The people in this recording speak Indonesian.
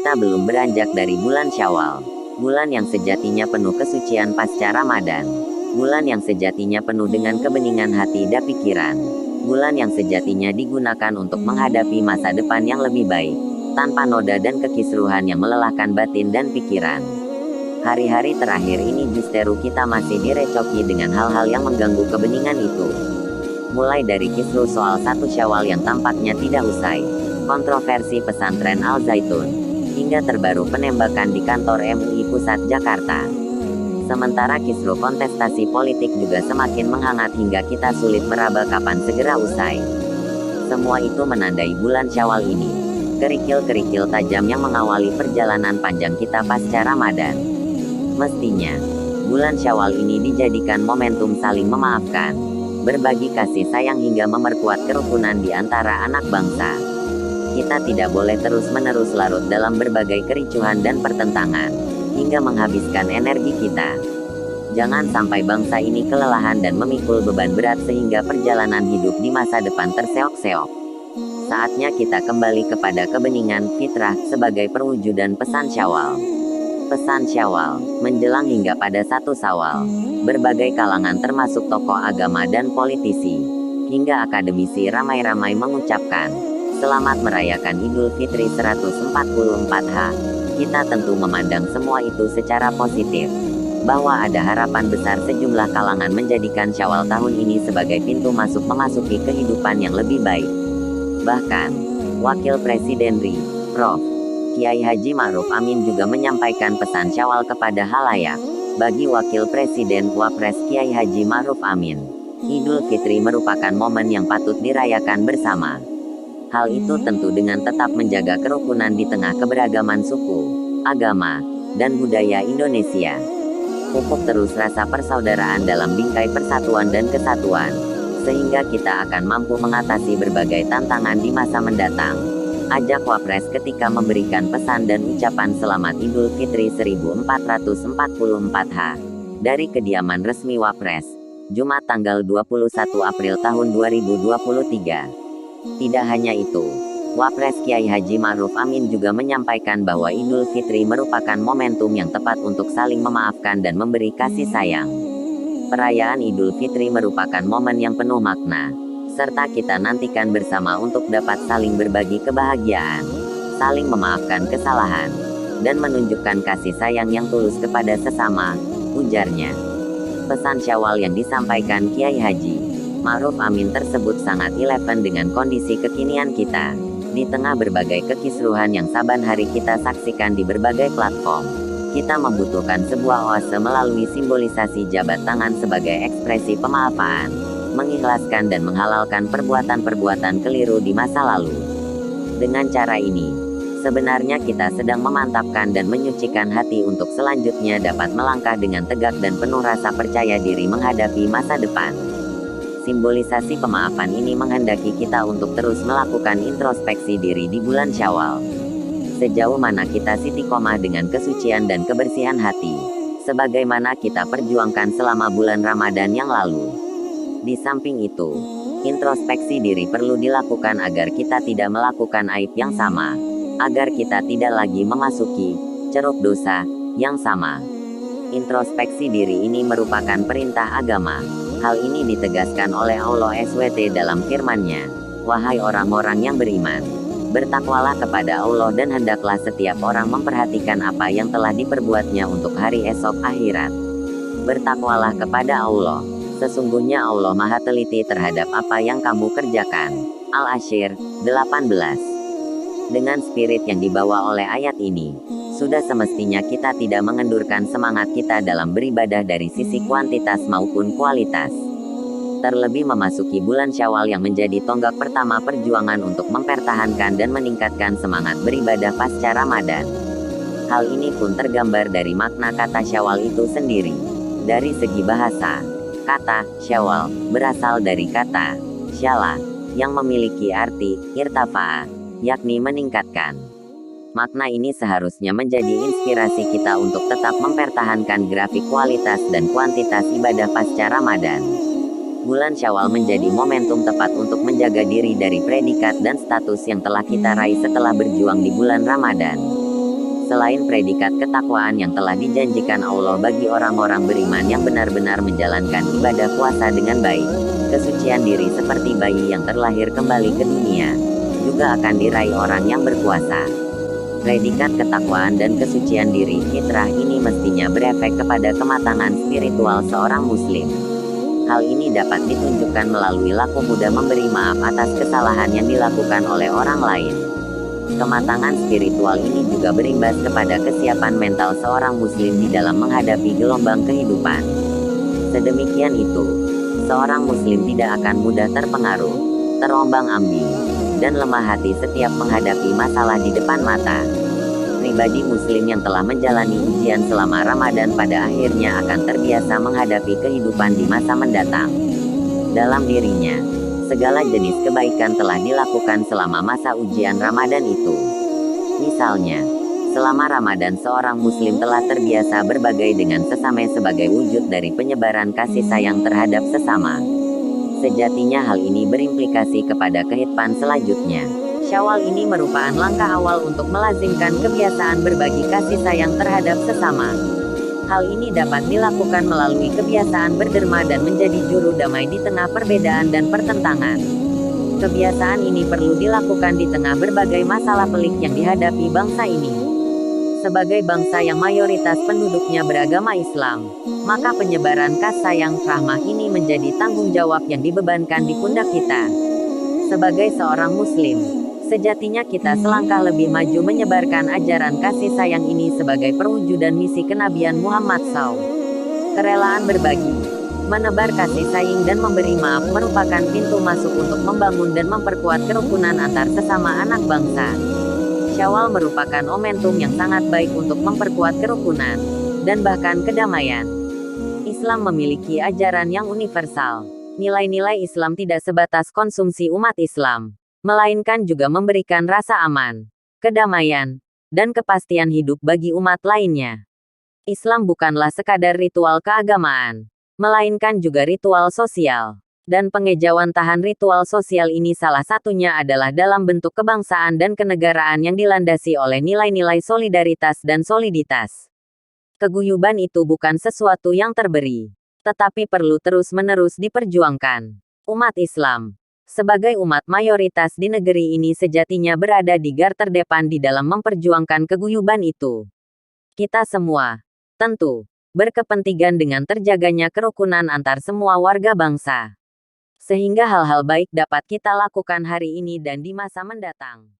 kita belum beranjak dari bulan Syawal. Bulan yang sejatinya penuh kesucian pasca Ramadan. Bulan yang sejatinya penuh dengan kebeningan hati dan pikiran. Bulan yang sejatinya digunakan untuk menghadapi masa depan yang lebih baik, tanpa noda dan kekisruhan yang melelahkan batin dan pikiran. Hari-hari terakhir ini justru kita masih direcoki dengan hal-hal yang mengganggu kebeningan itu. Mulai dari kisruh soal 1 Syawal yang tampaknya tidak usai, kontroversi pesantren Al Zaitun, hingga terbaru penembakan di kantor MUI Pusat Jakarta. Sementara kisruh kontestasi politik juga semakin menghangat hingga kita sulit meraba kapan segera usai. Semua itu menandai bulan Syawal ini, kerikil-kerikil tajam yang mengawali perjalanan panjang kita pasca Ramadan. Mestinya, bulan Syawal ini dijadikan momentum saling memaafkan, berbagi kasih sayang hingga memperkuat kerukunan di antara anak bangsa. Kita tidak boleh terus-menerus larut dalam berbagai kericuhan dan pertentangan, hingga menghabiskan energi kita. Jangan sampai bangsa ini kelelahan dan memikul beban berat sehingga perjalanan hidup di masa depan terseok-seok. Saatnya kita kembali kepada kebeningan fitrah sebagai perwujudan pesan Syawal. Pesan Syawal, menjelang hingga pada 1 Syawal, berbagai kalangan termasuk tokoh agama dan politisi, hingga akademisi ramai-ramai mengucapkan, selamat merayakan Idul Fitri 1444H. Kita tentu memandang semua itu secara positif, bahwa ada harapan besar sejumlah kalangan menjadikan Syawal tahun ini sebagai pintu masuk memasuki kehidupan yang lebih baik. Bahkan, Wakil Presiden RI, Prof. Kiai Haji Ma'ruf Amin juga menyampaikan pesan Syawal kepada halayak. Bagi Wakil Presiden Wapres Kiai Haji Ma'ruf Amin, Idul Fitri merupakan momen yang patut dirayakan bersama. Hal itu tentu dengan tetap menjaga kerukunan di tengah keberagaman suku, agama, dan budaya Indonesia. Pupuk terus rasa persaudaraan dalam bingkai persatuan dan kesatuan, sehingga kita akan mampu mengatasi berbagai tantangan di masa mendatang. Ajak Wapres ketika memberikan pesan dan ucapan selamat Idul Fitri 1444H dari kediaman resmi Wapres, Jumat tanggal 21 April tahun 2023. Tidak hanya itu, Wapres Kiai Haji Ma'ruf Amin juga menyampaikan bahwa Idul Fitri merupakan momentum yang tepat untuk saling memaafkan dan memberi kasih sayang. Perayaan Idul Fitri merupakan momen yang penuh makna, serta kita nantikan bersama untuk dapat saling berbagi kebahagiaan, saling memaafkan kesalahan, dan menunjukkan kasih sayang yang tulus kepada sesama, ujarnya. Pesan Syawal yang disampaikan Kiai Haji Ma'ruf Amin tersebut sangat relevan dengan kondisi kekinian kita, di tengah berbagai kekisruhan yang saban hari kita saksikan di berbagai platform. Kita membutuhkan sebuah oase melalui simbolisasi jabat tangan sebagai ekspresi pemaafan, mengikhlaskan dan menghalalkan perbuatan-perbuatan keliru di masa lalu. Dengan cara ini, sebenarnya kita sedang memantapkan dan menyucikan hati untuk selanjutnya dapat melangkah dengan tegak dan penuh rasa percaya diri menghadapi masa depan. Simbolisasi pemaafan ini menghendaki kita untuk terus melakukan introspeksi diri di bulan Syawal. Sejauh mana kita istiqomah dengan kesucian dan kebersihan hati, sebagaimana kita perjuangkan selama bulan Ramadan yang lalu. Di samping itu, introspeksi diri perlu dilakukan agar kita tidak melakukan aib yang sama, agar kita tidak lagi memasuki ceruk dosa yang sama. Introspeksi diri ini merupakan perintah agama. Hal ini ditegaskan oleh Allah SWT dalam firman-Nya, "Wahai orang-orang yang beriman, bertakwalah kepada Allah dan hendaklah setiap orang memperhatikan apa yang telah diperbuatnya untuk hari esok akhirat. Bertakwalah kepada Allah. Sesungguhnya Allah Maha Teliti terhadap apa yang kamu kerjakan." Al-Asyr 18. Dengan spirit yang dibawa oleh ayat ini, sudah semestinya kita tidak mengendurkan semangat kita dalam beribadah dari sisi kuantitas maupun kualitas. Terlebih memasuki bulan Syawal yang menjadi tonggak pertama perjuangan untuk mempertahankan dan meningkatkan semangat beribadah pasca Ramadan. Hal ini pun tergambar dari makna kata Syawal itu sendiri. Dari segi bahasa, kata Syawal berasal dari kata syala, yang memiliki arti irtafa'a, yakni meningkatkan. Makna ini seharusnya menjadi inspirasi kita untuk tetap mempertahankan grafik kualitas dan kuantitas ibadah pasca Ramadan. Bulan Syawal menjadi momentum tepat untuk menjaga diri dari predikat dan status yang telah kita raih setelah berjuang di bulan Ramadan. Selain predikat ketakwaan yang telah dijanjikan Allah bagi orang-orang beriman yang benar-benar menjalankan ibadah puasa dengan baik, kesucian diri seperti bayi yang terlahir kembali ke dunia, juga akan diraih orang yang berpuasa. Predikat ketakwaan dan kesucian diri fitrah ini mestinya berefek kepada kematangan spiritual seorang muslim. Hal ini dapat ditunjukkan melalui laku mudah memberi maaf atas kesalahan yang dilakukan oleh orang lain. Kematangan spiritual ini juga berimbas kepada kesiapan mental seorang muslim di dalam menghadapi gelombang kehidupan. Sedemikian itu, seorang muslim tidak akan mudah terpengaruh, terombang-ambing, dan lemah hati setiap menghadapi masalah di depan mata. Pribadi muslim yang telah menjalani ujian selama Ramadan pada akhirnya akan terbiasa menghadapi kehidupan di masa mendatang. Dalam dirinya, segala jenis kebaikan telah dilakukan selama masa ujian Ramadan itu. Misalnya, selama Ramadan seorang muslim telah terbiasa berbagai dengan sesama sebagai wujud dari penyebaran kasih sayang terhadap sesama. Sejatinya hal ini berimplikasi kepada kehidupan selanjutnya. Syawal ini merupakan langkah awal untuk melazimkan kebiasaan berbagi kasih sayang terhadap sesama. Hal ini dapat dilakukan melalui kebiasaan berderma dan menjadi juru damai di tengah perbedaan dan pertentangan. Kebiasaan ini perlu dilakukan di tengah berbagai masalah pelik yang dihadapi bangsa ini. Sebagai bangsa yang mayoritas penduduknya beragama Islam, maka penyebaran kasih sayang rahmah ini menjadi tanggung jawab yang dibebankan di pundak kita. Sebagai seorang muslim, sejatinya kita selangkah lebih maju menyebarkan ajaran kasih sayang ini sebagai perwujudan misi kenabian Muhammad SAW. Kerelaan berbagi, menebar kasih sayang dan memberi maaf merupakan pintu masuk untuk membangun dan memperkuat kerukunan antar sesama anak bangsa. Syawal merupakan momentum yang sangat baik untuk memperkuat kerukunan, dan bahkan kedamaian. Islam memiliki ajaran yang universal. Nilai-nilai Islam tidak sebatas konsumsi umat Islam, melainkan juga memberikan rasa aman, kedamaian, dan kepastian hidup bagi umat lainnya. Islam bukanlah sekadar ritual keagamaan, melainkan juga ritual sosial. Dan pengejauhan tahan ritual sosial ini salah satunya adalah dalam bentuk kebangsaan dan kenegaraan yang dilandasi oleh nilai-nilai solidaritas dan soliditas. Keguyuban itu bukan sesuatu yang terberi, tetapi perlu terus-menerus diperjuangkan. Umat Islam, sebagai umat mayoritas di negeri ini sejatinya berada di garda terdepan di dalam memperjuangkan keguyuban itu. Kita semua, tentu, berkepentingan dengan terjaganya kerukunan antar semua warga bangsa. Sehingga hal-hal baik dapat kita lakukan hari ini dan di masa mendatang.